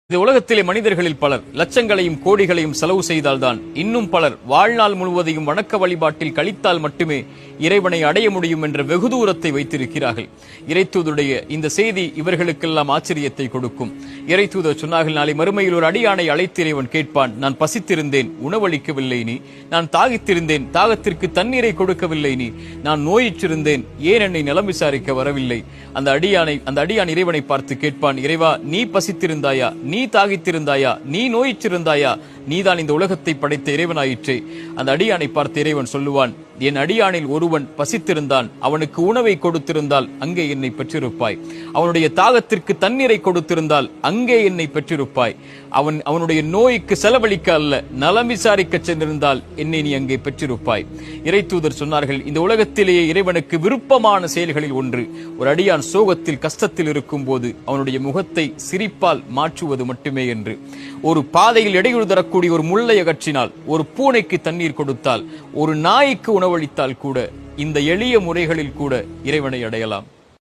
இந்த உலகத்திலே மனிதர்களில் பலர் லட்சங்களையும் கோடிகளையும் செலவு செய்தால்தான், இன்னும் பலர் வாழ்நாள் முழுவதையும் வணக்க வழிபாட்டில் கழித்தால் மட்டுமே இறைவனை அடைய முடியும் என்ற வெகு தூரத்தை வைத்திருக்கிறார்கள். இறைத்தூதருடைய இந்த செய்தி இவர்களுக்கெல்லாம் ஆச்சரியத்தை கொடுக்கும். இறைத்தூதர் சொன்னார்கள், நாளை மறுமையில் ஒரு அடியானை அழைத்து இறைவன் கேட்பான், நான் பசித்திருந்தேன், உணவளிக்கவில்லை நீ; நான் தாகித்திருந்தேன், தாகத்திற்கு தண்ணீரை கொடுக்கவில்லை நீ; நான் நோயிற்றிருந்தேன், ஏன் என்னை நலம் விசாரிக்க வரவில்லை? அந்த அடியான் இறைவனை பார்த்து கேட்பான், இறைவா, நீ பசித்திருந்தாயா, நீ தாகித்திருந்தாயா, நீ நோயிற்றிருந்தாயா? நீதான் இந்த உலகத்தை படைத்த இறைவனாயிற்றே. அந்த அடியானை பார்த்து இறைவன் சொல்லுவான், என் அடியானில் ஒருவன் பசித்திருந்தான், அவனுக்கு உணவை கொடுத்திருந்தால் அங்கே என்னை பெற்றிருப்பாய்; அவனுடைய தாகத்திற்கு தண்ணீரை கொடுத்திருந்தால் அங்கே என்னை பெற்றிருப்பாய்; அவனுடைய நோய்க்கு செலவழிக்க அல்ல, நலம் விசாரிக்க சென்றிருந்தால் என்னை நீ அங்கே பெற்றிருப்பாய். இறைத்தூதர் சொன்னார்கள், இந்த உலகத்திலேயே இறைவனுக்கு விருப்பமான செயல்களில் ஒன்று, ஒரு அடியான் சோகத்தில் கஷ்டத்தில் இருக்கும் போது அவனுடைய முகத்தை சிரிப்பால் மாற்றுவது மட்டுமே என்று. ஒரு பாதையில் இடையூறு தரக்கூடிய ஒரு முள்ளை அகற்றினால், ஒரு பூனைக்கு தண்ணீர் கொடுத்தால், ஒரு நாய்க்கு உணவளித்தால் கூட, இந்த எளிய முறைகளில் கூட இறைவனை அடையலாம்.